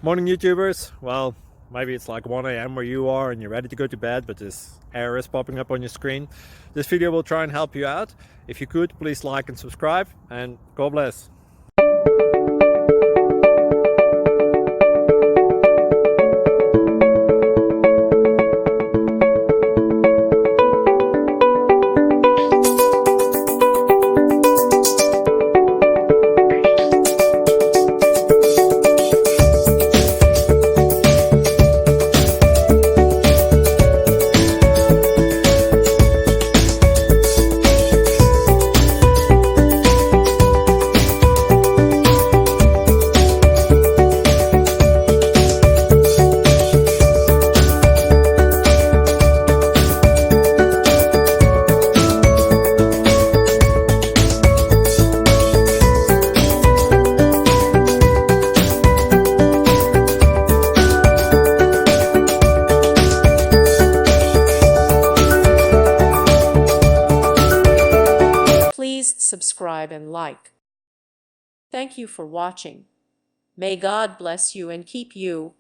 Morning YouTubers. Well, maybe it's like 1 a.m. where you are and you're ready to go to bed, but this error is popping up on your screen. This video will try and help you out. If you could, please like and subscribe, and God bless. Please subscribe and like. Thank you for watching. May God bless you and keep you.